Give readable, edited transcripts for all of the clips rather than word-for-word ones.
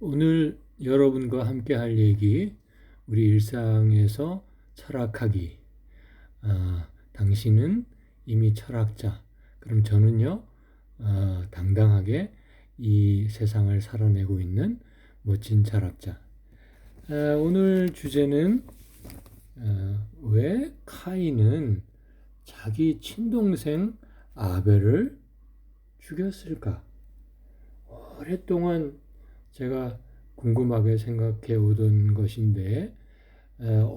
오늘 여러분과 함께 할 얘기, 우리 일상에서 철학하기. 당신은 이미 철학자. 그럼 저는요, 당당하게 이 세상을 살아내고 있는 멋진 철학자. 오늘 주제는 왜 카인은 자기 친동생 아벨을 죽였을까? 오랫동안 제가 궁금하게 생각해 오던 것인데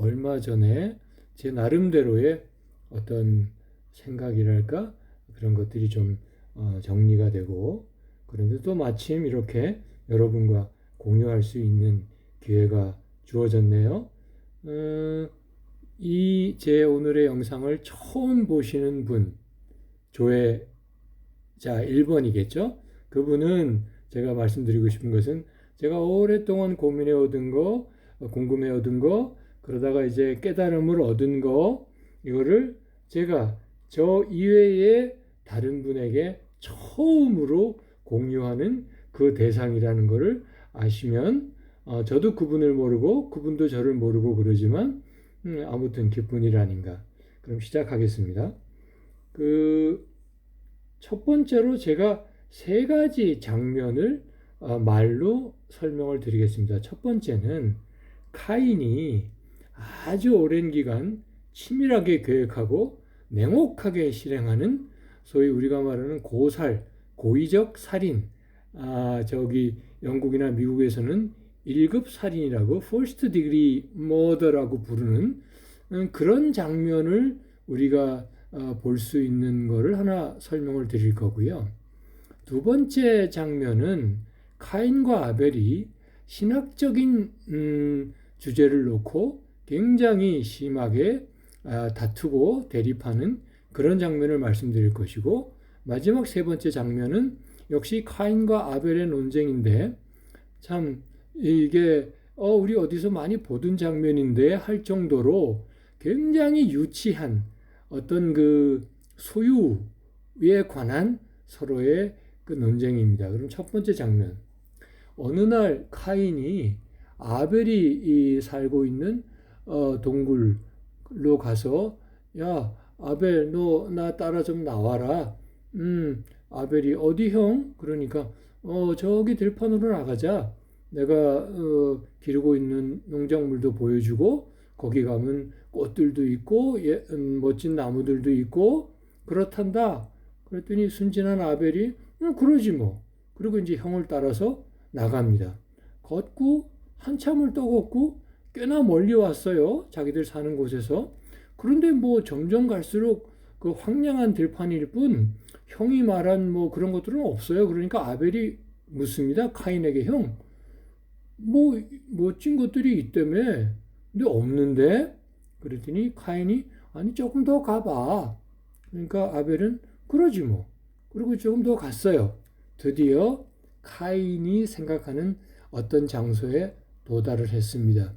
얼마 전에 제 나름대로의 어떤 생각이랄까 그런 것들이 좀 정리가 되고, 그런데 또 마침 이렇게 여러분과 공유할 수 있는 기회가 주어졌네요. 이 제 오늘의 영상을 처음 보시는 분, 조회자 1번이겠죠? 그분은 제가 말씀드리고 싶은 것은, 제가 오랫동안 고민해 얻은 거, 궁금해 얻은 거, 그러다가 이제 깨달음을 얻은 거, 이거를 제가 저 이외에 다른 분에게 처음으로 공유하는 그 대상이라는 것을 아시면, 저도 그분을 모르고 그분도 저를 모르고 그러지만 아무튼 기쁜 일 아닌가. 그럼 시작하겠습니다. 첫 번째로 제가 세 가지 장면을 말로 설명을 드리겠습니다. 첫 번째는 카인이 아주 오랜 기간 치밀하게 계획하고 냉혹하게 실행하는 소위 우리가 말하는 고살, 고의적 살인, 저기 영국이나 미국에서는 1급 살인이라고 first degree murder라고 부르는 그런 장면을 우리가 볼 수 있는 것을 하나 설명을 드릴 거고요. 두 번째 장면은 카인과 아벨이 신학적인 주제를 놓고 굉장히 심하게 다투고 대립하는 그런 장면을 말씀드릴 것이고, 마지막 세 번째 장면은 역시 카인과 아벨의 논쟁인데, 참 이게 우리 어디서 많이 보던 장면인데 할 정도로 굉장히 유치한 어떤 그 소유에 관한 서로의 그 논쟁입니다. 그럼 첫 번째 장면. 어느 날 카인이 아벨이 살고 있는 동굴로 가서, 야 아벨 너 나 따라 좀 나와라. 아벨이 어디 형? 그러니까 저기 들판으로 나가자. 내가 기르고 있는 농작물도 보여주고, 거기 가면 꽃들도 있고 멋진 나무들도 있고 그렇단다. 그랬더니 순진한 아벨이 그러지 뭐. 그리고 이제 형을 따라서 나갑니다. 걷고 한참을 또 걷고 꽤나 멀리 왔어요. 자기들 사는 곳에서. 그런데 뭐 점점 갈수록 그 황량한 들판일 뿐 형이 말한 뭐 그런 것들은 없어요. 그러니까 아벨이 묻습니다. 카인에게, 형, 뭐 멋진 것들이 있다며. 근데 없는데? 그랬더니 카인이, 아니 조금 더 가봐. 그러니까 아벨은 그러지 뭐. 그리고 조금 더 갔어요. 드디어 카인이 생각하는 어떤 장소에 도달을 했습니다.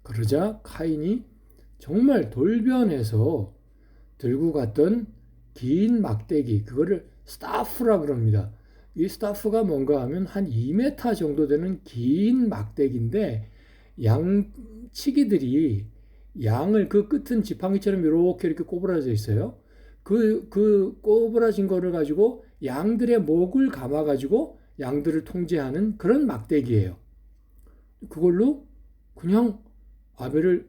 그러자 카인이 정말 돌변해서 들고 갔던 긴 막대기, 그거를 스타프라 그럽니다. 이 스타프가 뭔가 하면 한 2m 정도 되는 긴 막대기인데, 양치기들이 양을 그 끝은 지팡이처럼 이렇게 꼬부라져 있어요. 그 꼬부라진 거를 가지고 양들의 목을 감아 가지고 양들을 통제하는 그런 막대기예요. 그걸로 그냥 아벨을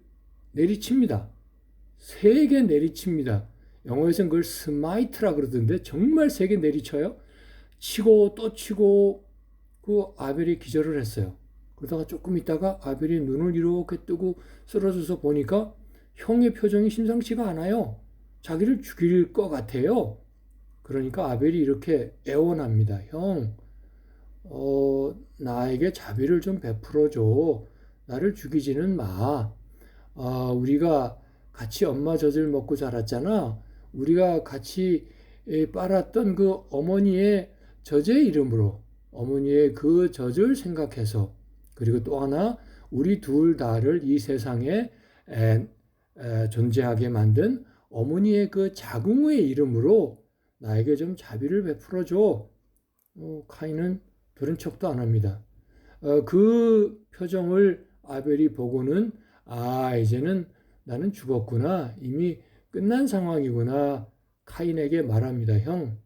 내리칩니다. 세게 내리칩니다. 영어에서는 그걸 스마이트라 그러던데 정말 세게 내리쳐요. 치고 또 치고 그 아벨이 기절을 했어요. 그러다가 조금 있다가 아벨이 눈을 이렇게 뜨고 쓰러져서 보니까 형의 표정이 심상치가 않아요. 자기를 죽일 것 같아요. 그러니까 아벨이 이렇게 애원합니다. 형, 나에게 자비를 좀 베풀어줘. 나를 죽이지는 마. 우리가 같이 엄마 젖을 먹고 자랐잖아. 우리가 같이 빨았던 그 어머니의 젖의 이름으로, 어머니의 그 젖을 생각해서, 그리고 또 하나 우리 둘 다를 이 세상에 존재하게 만든 어머니의 그 자궁의 이름으로 나에게 좀 자비를 베풀어줘. 카인은 들은 척도 안 합니다. 그 표정을 아벨이 보고는 이제는 나는 죽었구나. 이미 끝난 상황이구나. 카인에게 말합니다. 형,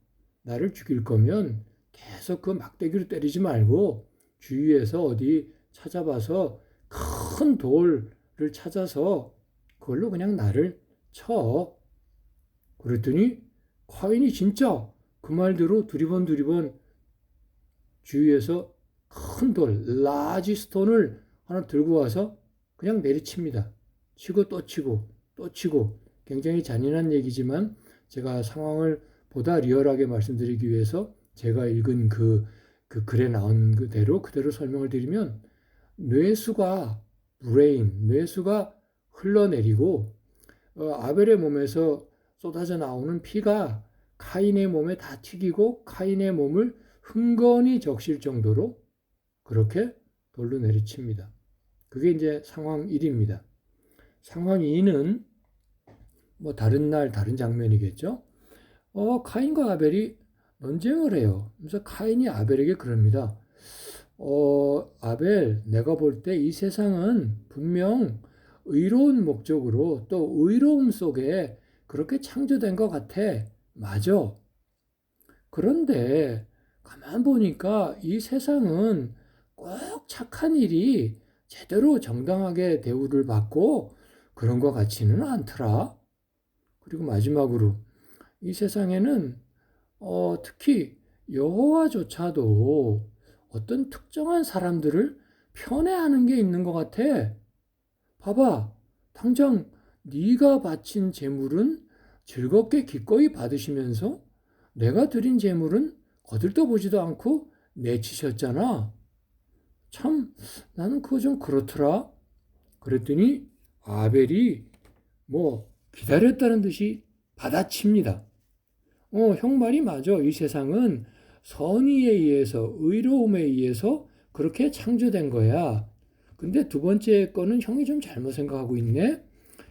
나를 죽일 거면 계속 그 막대기로 때리지 말고 주위에서 어디 찾아봐서 큰 돌을 찾아서 그걸로 그냥 나를 쳐. 그랬더니 카인이 진짜 그 말대로 두리번 주위에서 큰 돌, 라지 스톤을 하나 들고 와서 그냥 내리칩니다. 치고 또 치고 또 치고. 굉장히 잔인한 얘기지만 제가 상황을 보다 리얼하게 말씀드리기 위해서 제가 읽은 그 글에 나온 그대로 설명을 드리면 뇌수가 흘러내리고 아벨의 몸에서 쏟아져 나오는 피가 카인의 몸에 다 튀기고 카인의 몸을 흥건히 적실 정도로 그렇게 돌로 내리칩니다. 그게 이제 상황 1입니다. 상황 2는 뭐 다른 날 다른 장면이겠죠. 카인과 아벨이 논쟁을 해요. 그래서 카인이 아벨에게 그럽니다. 아벨, 내가 볼 때 이 세상은 분명 의로운 목적으로 또 의로움 속에 그렇게 창조된 것 같아. 맞아. 그런데 가만 보니까 이 세상은 꼭 착한 일이 제대로 정당하게 대우를 받고 그런 것 같지는 않더라. 그리고 마지막으로 이 세상에는 특히 여호와조차도 어떤 특정한 사람들을 편애하는 게 있는 것 같아. 봐봐, 당장 네가 바친 제물은 즐겁게 기꺼이 받으시면서 내가 드린 제물은 거들떠보지도 않고 내치셨잖아. 참, 나는 그거 좀 그렇더라. 그랬더니 아벨이 뭐 기다렸다는 듯이 받아칩니다. 형 말이 맞아. 이 세상은 선의에 의해서, 의로움에 의해서 그렇게 창조된 거야. 근데 두 번째 거는 형이 좀 잘못 생각하고 있네?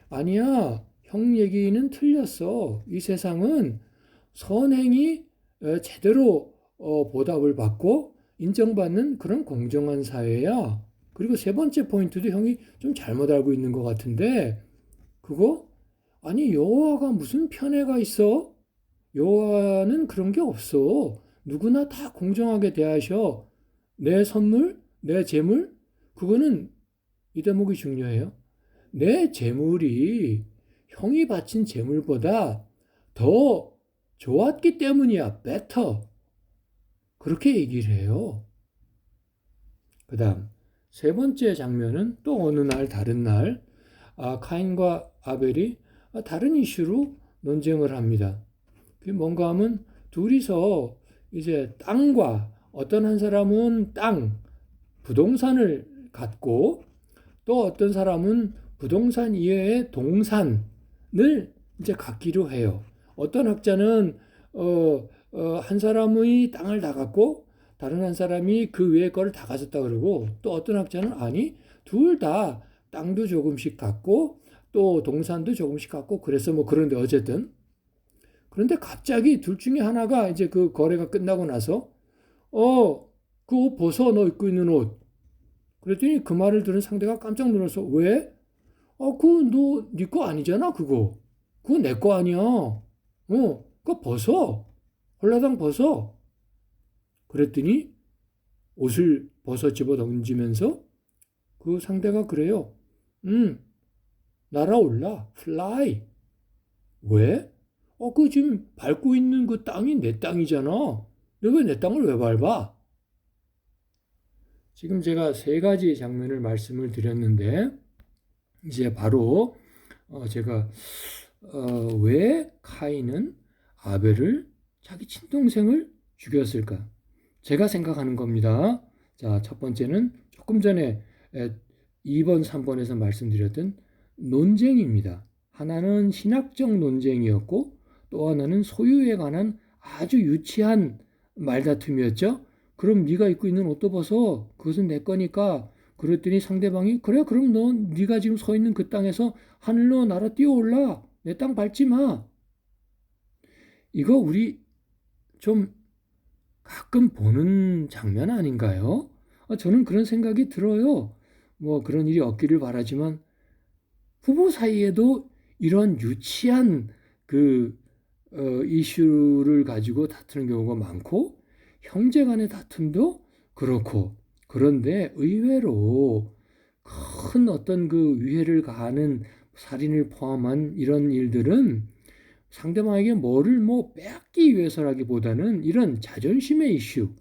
아니야. 형 얘기는 틀렸어. 이 세상은 선행이 제대로 보답을 받고 인정받는 그런 공정한 사회야. 그리고 세 번째 포인트도 형이 좀 잘못 알고 있는 것 같은데, 그거? 아니, 여호와가 무슨 편애가 있어? 여호와는 그런 게 없어. 누구나 다 공정하게 대하셔. 내 선물, 내 재물, 그거는 이 대목이 중요해요. 내 재물이 형이 바친 재물보다 더 좋았기 때문이야. better. 그렇게 얘기를 해요. 그 다음 세 번째 장면은 또 어느 날 다른 날 카인과 아벨이 다른 이슈로 논쟁을 합니다. 그게 뭔가 하면 둘이서 이제 땅과 어떤 한 사람은 땅, 부동산을 갖고 또 어떤 사람은 부동산 이외의 동산을 이제 갖기로 해요. 어떤 학자는 한 사람의 땅을 다 갖고 다른 한 사람이 그 외의 거를 다 가졌다 그러고 또 어떤 학자는 아니 둘 다 땅도 조금씩 갖고 또 동산도 조금씩 갖고 그래서 뭐 그런데 어쨌든 그런데 갑자기 둘 중에 하나가 이제 그 거래가 끝나고 나서 그 옷 벗어 너 입고 있는 옷. 그랬더니 그 말을 들은 상대가 깜짝 놀라서 왜? 그거 너 네 거 아니잖아 그거. 그거 내 거 아니야. 그거 벗어. 홀라당 벗어. 그랬더니 옷을 벗어 집어 던지면서 그 상대가 그래요. 날아올라. fly. 왜? 그 지금 밟고 있는 그 땅이 내 땅이잖아. 너 왜 내 땅을 왜 밟아? 지금 제가 세 가지 장면을 말씀을 드렸는데 이제 바로 제가 왜 카인은 아벨을 자기 친동생을 죽였을까? 제가 생각하는 겁니다. 자, 첫 번째는 조금 전에 2번, 3번에서 말씀드렸던 논쟁입니다. 하나는 신학적 논쟁이었고 또 하나는 소유에 관한 아주 유치한 말다툼이었죠. 그럼 네가 입고 있는 옷도 벗어. 그것은 내 거니까. 그랬더니 상대방이 그래 그럼 넌 네가 지금 서 있는 그 땅에서 하늘로 날아 뛰어올라. 내 땅 밟지 마. 이거 우리 좀 가끔 보는 장면 아닌가요? 저는 그런 생각이 들어요. 뭐 그런 일이 없기를 바라지만 부부 사이에도 이런 유치한 그 이슈를 가지고 다투는 경우가 많고 형제 간의 다툼도 그렇고 그런데 의외로 큰 어떤 그 위해를 가하는 살인을 포함한 이런 일들은 상대방에게 뭐를 뭐 빼앗기 위해서라기보다는 이런 자존심의 이슈,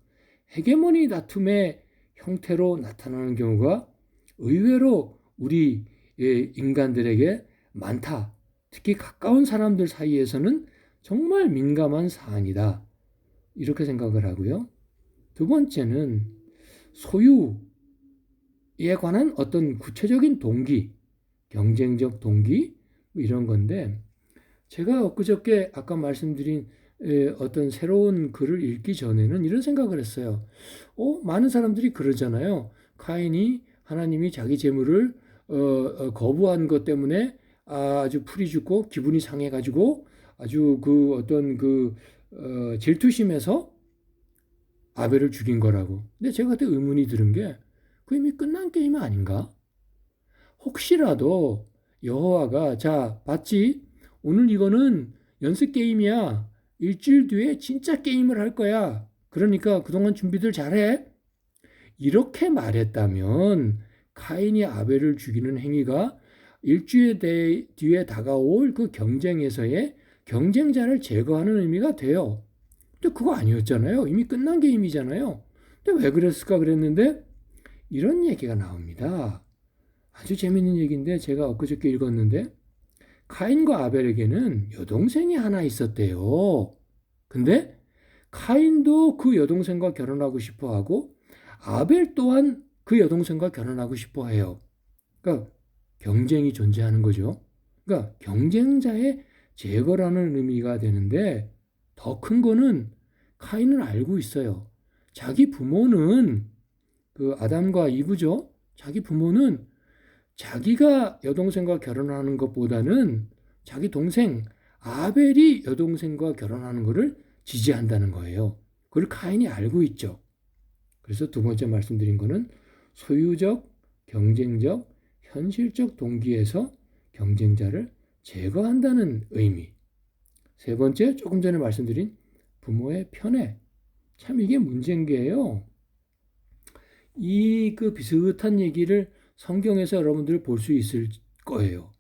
헤게모니 다툼의 형태로 나타나는 경우가 의외로 우리 인간들에게 많다. 특히 가까운 사람들 사이에서는 정말 민감한 사안이다. 이렇게 생각을 하고요. 두 번째는 소유에 관한 어떤 구체적인 동기, 경쟁적 동기 이런 건데 제가 엊그저께 아까 말씀드린 어떤 새로운 글을 읽기 전에는 이런 생각을 했어요. 많은 사람들이 그러잖아요. 카인이 하나님이 자기 재물을 거부한 것 때문에 아주 풀이 죽고 기분이 상해가지고 아주 그 어떤 그 질투심에서 아벨을 죽인 거라고. 근데 제가 그때 의문이 들은 게 그 이미 끝난 게임 아닌가? 혹시라도 여호와가 자 봤지? 오늘 이거는 연습 게임이야. 일주일 뒤에 진짜 게임을 할 거야. 그러니까 그동안 준비들 잘해. 이렇게 말했다면 카인이 아벨을 죽이는 행위가 일주일 뒤에 다가올 그 경쟁에서의 경쟁자를 제거하는 의미가 돼요. 근데 그거 아니었잖아요. 이미 끝난 게임이잖아요. 근데 왜 그랬을까 그랬는데 이런 얘기가 나옵니다. 아주 재밌는 얘기인데 제가 엊그저께 읽었는데 카인과 아벨에게는 여동생이 하나 있었대요. 근데 카인도 그 여동생과 결혼하고 싶어 하고 아벨 또한 그 여동생과 결혼하고 싶어 해요. 그러니까 경쟁이 존재하는 거죠. 그러니까 경쟁자의 제거라는 의미가 되는데 더 큰 거는 카인은 알고 있어요. 자기 부모는 그 아담과 이브죠. 자기 부모는 자기가 여동생과 결혼하는 것보다는 자기 동생 아벨이 여동생과 결혼하는 것을 지지한다는 거예요. 그걸 카인이 알고 있죠. 그래서 두 번째 말씀드린 거는 소유적, 경쟁적, 현실적 동기에서 경쟁자를 제거한다는 의미. 세 번째, 조금 전에 말씀드린 부모의 편애. 참 이게 문제인 게요. 이 그 비슷한 얘기를 성경에서 여러분들 볼 수 있을 거예요.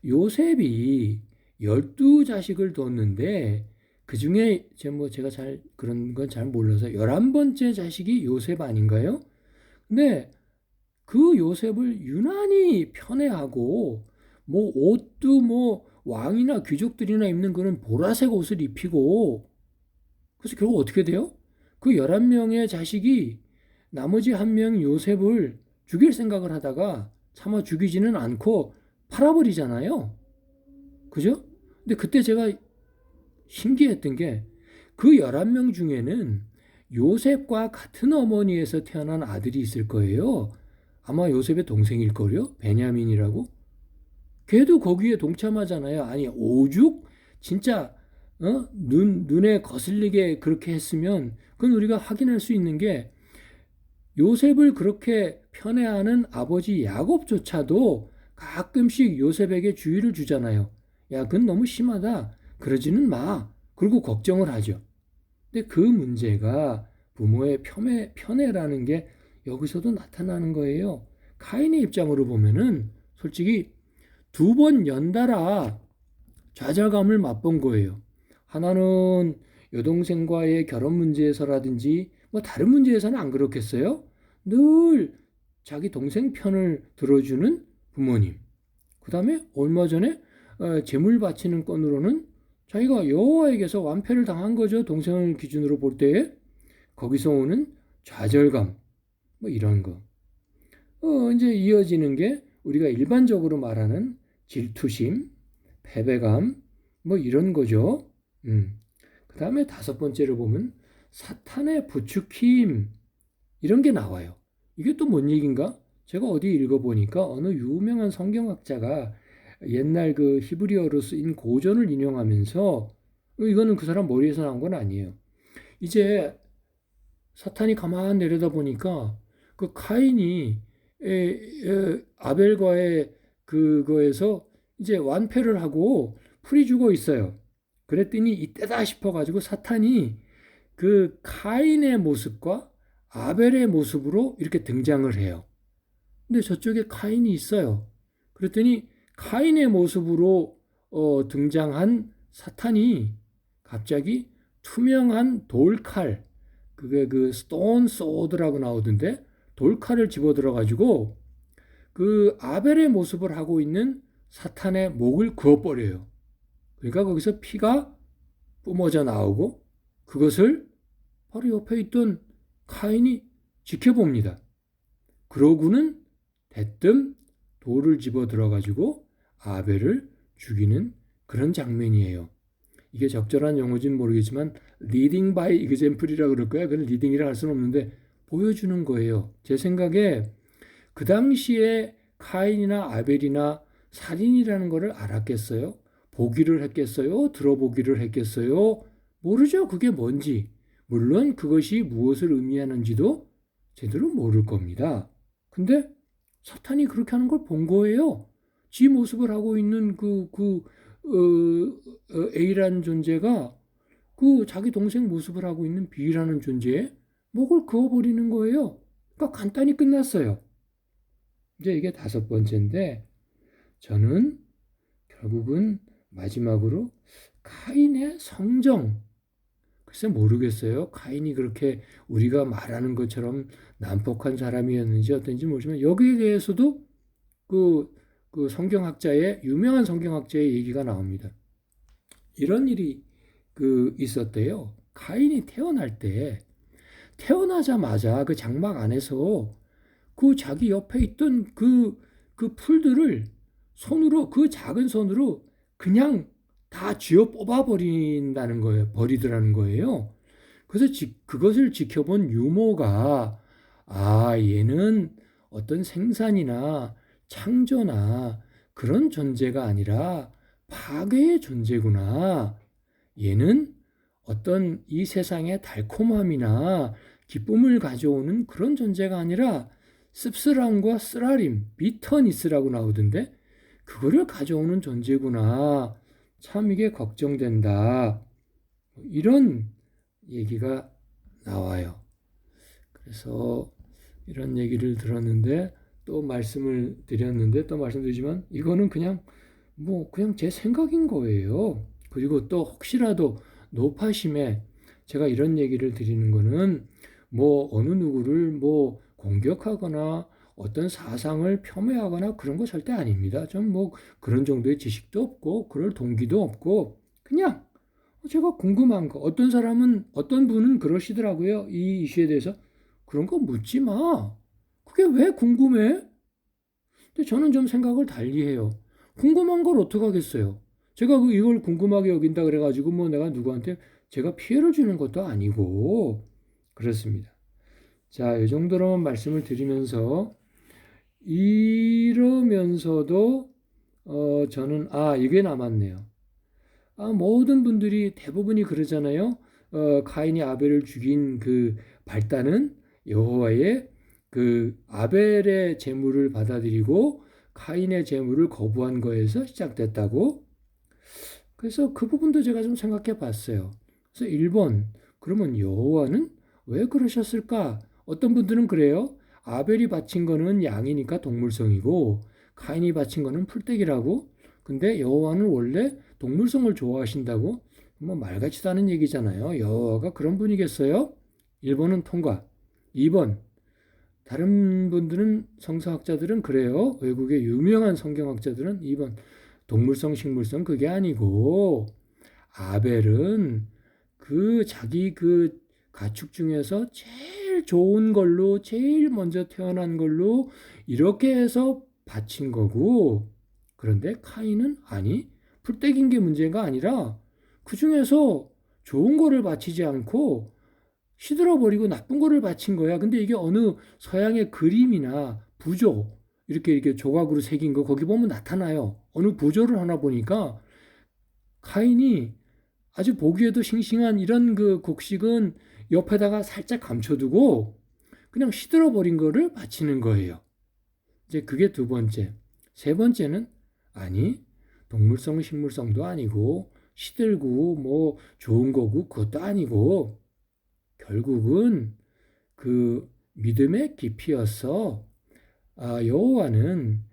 요셉이 12자식을 뒀는데 그 중에 제가 잘 그런 건 잘 몰라서 11번째 자식이 요셉 아닌가요? 근데 그 요셉을 유난히 편애하고 뭐 옷도 뭐 왕이나 귀족들이나 입는 그런 보라색 옷을 입히고 그래서 결국 어떻게 돼요? 그 11명의 자식이 나머지 한 명 요셉을 죽일 생각을 하다가 차마 죽이지는 않고 팔아버리잖아요. 그죠? 근데 그때 제가 신기했던 게 그 11명 중에는 요셉과 같은 어머니에서 태어난 아들이 있을 거예요. 아마 요셉의 동생일 거요. 베냐민이라고. 걔도 거기에 동참하잖아요. 아니 오죽 진짜 눈에 거슬리게 그렇게 했으면 그건 우리가 확인할 수 있는 게 요셉을 그렇게 편애하는 아버지 야곱조차도 가끔씩 요셉에게 주의를 주잖아요. 야, 그건 너무 심하다. 그러지는 마. 그리고 걱정을 하죠. 근데 그 문제가 부모의 편애라는 게 여기서도 나타나는 거예요. 카인의 입장으로 보면은 솔직히 두 번 연달아 좌절감을 맛본 거예요. 하나는 여동생과의 결혼 문제에서라든지 뭐 다른 문제에서는 안 그렇겠어요? 늘 자기 동생 편을 들어주는 부모님. 그 다음에 얼마 전에 재물 바치는 건으로는 자기가 여호와에게서 완패를 당한 거죠. 동생을 기준으로 볼 때에 거기서 오는 좌절감 뭐 이런 거. 이제 이어지는 게 우리가 일반적으로 말하는 질투심, 패배감 뭐 이런 거죠. 그 다음에 다섯 번째로 보면 사탄의 부추김 이런 게 나와요. 이게 또 뭔 얘기인가? 제가 어디 읽어보니까 어느 유명한 성경학자가 옛날 그 히브리어로 쓰인 고전을 인용하면서 이거는 그 사람 머리에서 나온 건 아니에요. 이제 사탄이 가만 내려다 보니까 그 카인이 아벨과의 그거에서 이제 완패를 하고 풀이 주고 있어요. 그랬더니 이때다 싶어가지고 사탄이 그 카인의 모습과 아벨의 모습으로 이렇게 등장을 해요. 근데 저쪽에 카인이 있어요. 그랬더니 카인의 모습으로 등장한 사탄이 갑자기 투명한 돌칼, 그게 그 스톤 소드라고 나오던데 돌칼을 집어들어 가지고 그 아벨의 모습을 하고 있는 사탄의 목을 그어버려요. 그러니까 거기서 피가 뿜어져 나오고 그것을 바로 옆에 있던 카인이 지켜봅니다. 그러고는 대뜸 돌을 집어 들어가지고 아벨을 죽이는 그런 장면이에요. 이게 적절한 용어인지는 모르겠지만 리딩 바이 이그젬플이라고 그럴 거야. 그건 리딩이라 할 수는 없는데 보여주는 거예요. 제 생각에 그 당시에 카인이나 아벨이나 살인이라는 것을 알았겠어요? 보기를 했겠어요? 들어보기를 했겠어요? 모르죠. 그게 뭔지. 물론 그것이 무엇을 의미하는지도 제대로 모를 겁니다. 근데 사탄이 그렇게 하는 걸 본 거예요. 지 모습을 하고 있는 A라는 존재가 그 자기 동생 모습을 하고 있는 B라는 존재에 목을 그어버리는 거예요. 그러니까 간단히 끝났어요. 이제 이게 5번째인데 저는 결국은 마지막으로 카인의 성정. 글쎄 모르겠어요. 카인이 그렇게 우리가 말하는 것처럼 난폭한 사람이었는지 어떤지 모르지만 여기에 대해서도 그 성경학자의 유명한 성경학자의 얘기가 나옵니다. 이런 일이 있었대요. 카인이 태어나자마자 그 장막 안에서 그 자기 옆에 있던 그 풀들을 손으로 그 작은 손으로 그냥 다 쥐어 뽑아 버린다는 거예요. 버리더라는 거예요. 그래서 그것을 지켜본 유모가 얘는 어떤 생산이나 창조나 그런 존재가 아니라 파괴의 존재구나. 얘는 어떤 이 세상의 달콤함이나 기쁨을 가져오는 그런 존재가 아니라 씁쓸함과 쓰라림, 비터니스라고 나오던데 그거를 가져오는 존재구나. 참 이게 걱정된다. 이런 얘기가 나와요. 그래서 이런 얘기를 들었는데 또 말씀을 드렸는데 또 말씀드리지만 이거는 그냥 제 생각인 거예요. 그리고 또 혹시라도 노파심에 제가 이런 얘기를 드리는 거는 어느 누구를 공격하거나 어떤 사상을 폄훼하거나 그런 거 절대 아닙니다. 좀 그런 정도의 지식도 없고 그럴 동기도 없고 그냥 제가 궁금한 거 어떤 분은 그러시더라고요. 이 이슈에 대해서 그런 거 묻지 마. 그게 왜 궁금해? 근데 저는 좀 생각을 달리 해요. 궁금한 걸 어떻게 하겠어요? 제가 이걸 궁금하게 여긴다 그래가지고 내가 누구한테 제가 피해를 주는 것도 아니고 그렇습니다. 자, 이 정도로만 말씀을 드리면서 이러면서도 저는 이게 남았네요. 모든 분들이 대부분이 그러잖아요. 가인이 아벨을 죽인 그 발단은 여호와의 그 아벨의 제물을 받아들이고 가인의 제물을 거부한 거에서 시작됐다고. 그래서 그 부분도 제가 좀 생각해 봤어요. 그래서 1번, 그러면 여호와는 왜 그러셨을까? 어떤 분들은 그래요. 아벨이 바친 거는 양이니까 동물성이고 가인이 바친 거는 풀떼기라고. 근데 여호와는 원래 동물성을 좋아하신다고? 말 같지도 않은 얘기잖아요. 여호와가 그런 분이겠어요? 1번은 통과. 2번, 다른 분들은 성서학자들은 그래요. 외국의 유명한 성경학자들은 2번 동물성 식물성 그게 아니고 아벨은 자기 가축 중에서 제일 좋은 걸로 제일 먼저 태어난 걸로 이렇게 해서 바친 거고 그런데 카인은 풀떼기인 게 문제가 아니라 그 중에서 좋은 거를 바치지 않고 시들어버리고 나쁜 거를 바친 거야. 근데 이게 어느 서양의 그림이나 부조 이렇게 조각으로 새긴 거 거기 보면 나타나요. 어느 부조를 하나 보니까 카인이 아주 보기에도 싱싱한 이런 곡식은 옆에다가 살짝 감춰두고 그냥 시들어버린 거를 바치는 거예요. 이제 그게 두 번째. 세 번째는 아니 동물성 식물성도 아니고 시들고 뭐 좋은 거고 그것도 아니고 결국은 그 믿음의 깊이였어. 여호와는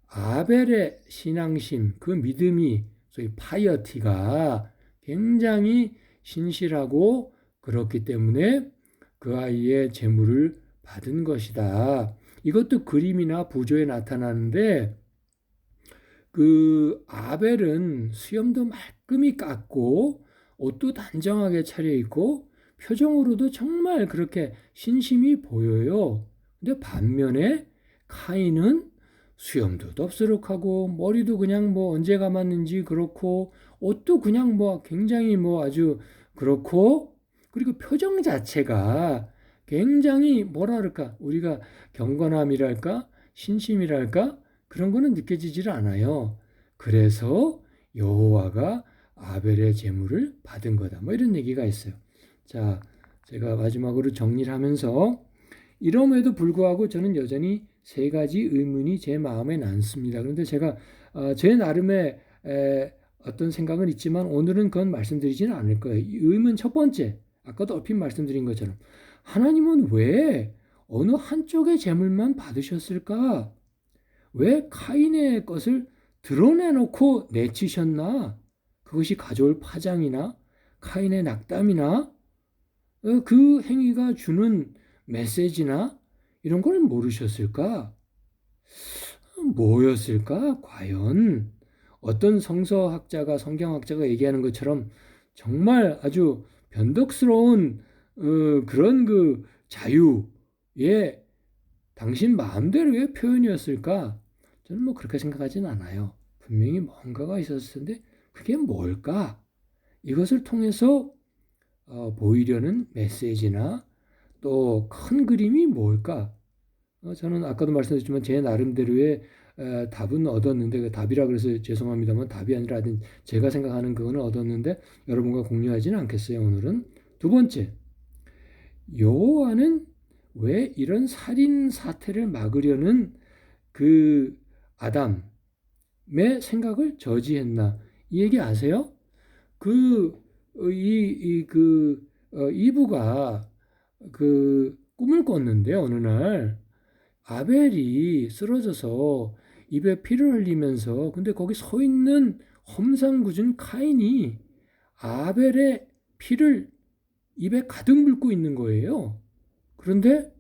아벨의 신앙심, 그 믿음이 소위 파이어티가 굉장히 신실하고 그렇기 때문에 그 아이의 제물을 받은 것이다. 이것도 그림이나 부조에 나타나는데 그 아벨은 수염도 말끔히 깎고 옷도 단정하게 차려입고 표정으로도 정말 그렇게 신심이 보여요. 근데 반면에 카인은 수염도 덥수룩하고 머리도 그냥 뭐 언제 감았는지 그렇고 옷도 그냥 뭐 굉장히 뭐 아주 그렇고 그리고 표정 자체가 굉장히 뭐라 그럴까 우리가 경건함이랄까 신심이랄까 그런 거는 느껴지질 않아요. 그래서 여호와가 아벨의 제물을 받은 거다. 뭐 이런 얘기가 있어요. 자, 제가 마지막으로 정리를 하면서 이럼에도 불구하고 저는 여전히 세 가지 의문이 제 마음에 남습니다. 그런데 제가 제 나름의 어떤 생각은 있지만 오늘은 그건 말씀드리지는 않을 거예요. 이 의문 첫 번째, 아까도 얼핏 말씀드린 것처럼 하나님은 왜 어느 한쪽의 제물만 받으셨을까? 왜 카인의 것을 드러내놓고 내치셨나? 그것이 가져올 파장이나 카인의 낙담이나 그 행위가 주는 메시지나 이런 걸 모르셨을까? 뭐였을까? 과연 어떤 성서학자가 성경학자가 얘기하는 것처럼 정말 아주 변덕스러운 그런 그 자유의 당신 마음대로의 표현이었을까? 저는 뭐 그렇게 생각하진 않아요. 분명히 뭔가가 있었을 텐데 그게 뭘까? 이것을 통해서 보이려는 메시지나 또 큰 그림이 뭘까? 저는 아까도 말씀드렸지만 제 나름대로의 답은 얻었는데 그 답이라 그래서 죄송합니다만 답이 아니라 제가 생각하는 그거는 얻었는데 여러분과 공유하지는 않겠어요. 오늘은 두 번째, 여호와는 왜 이런 살인 사태를 막으려는 그 아담의 생각을 저지했나? 이 얘기 아세요? 이브가 그 꿈을 꿨는데 어느 날 아벨이 쓰러져서 입에 피를 흘리면서 근데 거기 서 있는 험상궂은 카인이 아벨의 피를 입에 가득 물고 있는 거예요. 그런데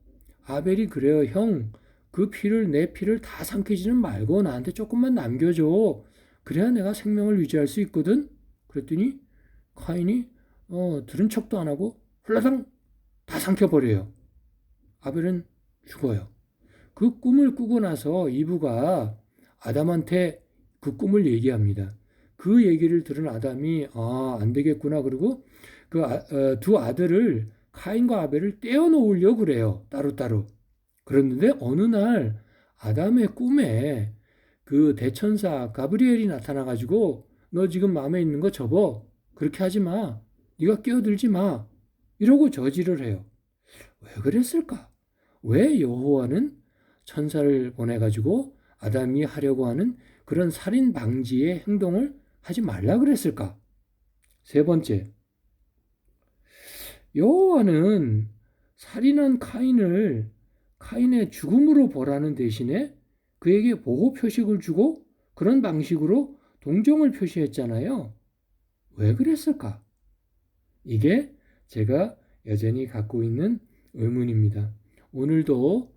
아벨이 그래요. 형, 그 피를 내 피를 다 삼키지는 말고 나한테 조금만 남겨줘. 그래야 내가 생명을 유지할 수 있거든. 그랬더니 카인이 들은 척도 안 하고 홀라당 다 삼켜버려요. 아벨은 죽어요. 그 꿈을 꾸고 나서 이브가 아담한테 그 꿈을 얘기합니다. 그 얘기를 들은 아담이 안 되겠구나. 그리고 두 아들을 카인과 아벨을 떼어놓으려고 그래요. 따로따로. 그랬는데 어느 날 아담의 꿈에 그 대천사 가브리엘이 나타나가지고 너 지금 마음에 있는 거 접어. 그렇게 하지 마. 네가 끼어들지 마. 이러고 저지를 해요. 왜 그랬을까? 왜 여호와는 천사를 보내가지고 아담이 하려고 하는 그런 살인 방지의 행동을 하지 말라 그랬을까? 세 번째, 여호와는 살인한 카인의 죽음으로 벌하는 대신에 그에게 보호 표식을 주고 그런 방식으로 동정을 표시했잖아요. 왜 그랬을까? 이게 제가 여전히 갖고 있는 의문입니다. 오늘도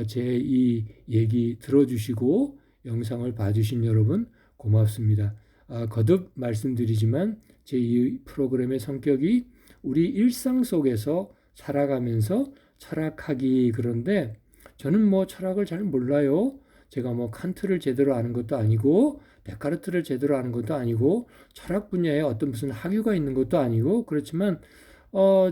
제 이 얘기 들어주시고 영상을 봐주신 여러분 고맙습니다. 거듭 말씀드리지만 제 이 프로그램의 성격이 우리 일상 속에서 살아가면서 철학하기 그런데 저는 뭐 철학을 잘 몰라요. 제가 뭐 칸트를 제대로 아는 것도 아니고 데카르트를 제대로 아는 것도 아니고 철학 분야에 어떤 무슨 학위가 있는 것도 아니고 그렇지만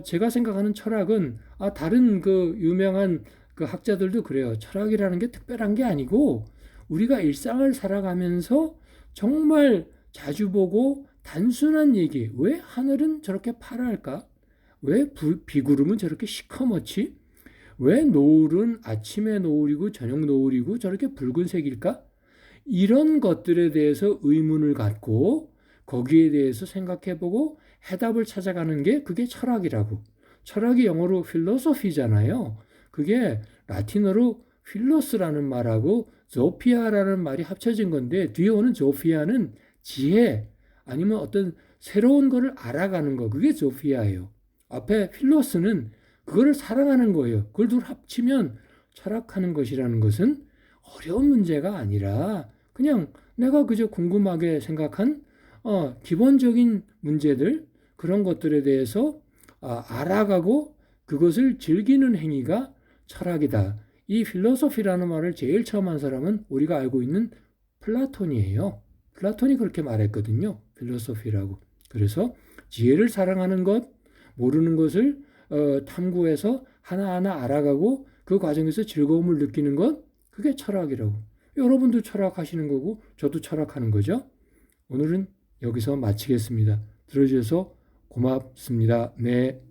제가 생각하는 철학은 다른 그 유명한 그 학자들도 그래요. 철학이라는 게 특별한 게 아니고 우리가 일상을 살아가면서 정말 자주 보고 단순한 얘기. 왜 하늘은 저렇게 파랄까? 왜 비구름은 저렇게 시커멓지? 왜 노을은 아침에 노을이고 저녁 노을이고 저렇게 붉은색일까? 이런 것들에 대해서 의문을 갖고 거기에 대해서 생각해보고 해답을 찾아가는 게 그게 철학이라고. 철학이 영어로 필로소피잖아요. 그게 라틴어로 필로스라는 말하고 조피아라는 말이 합쳐진 건데 뒤에 오는 조피아는 지혜 아니면 어떤 새로운 거를 알아가는 거 그게 조피아예요. 앞에 필로스는 그거를 사랑하는 거예요. 그걸 둘 합치면 철학하는 것이라는 것은 어려운 문제가 아니라 그냥 내가 그저 궁금하게 생각한 기본적인 문제들 그런 것들에 대해서 알아가고 그것을 즐기는 행위가 철학이다. 이 필로소피라는 말을 제일 처음 한 사람은 우리가 알고 있는 플라톤이에요. 플라톤이 그렇게 말했거든요. 필로소피라고. 그래서 지혜를 사랑하는 것, 모르는 것을 탐구해서 하나하나 알아가고 그 과정에서 즐거움을 느끼는 것, 그게 철학이라고. 여러분도 철학하시는 거고 저도 철학하는 거죠. 오늘은 여기서 마치겠습니다. 들어주셔서 고맙습니다. 네.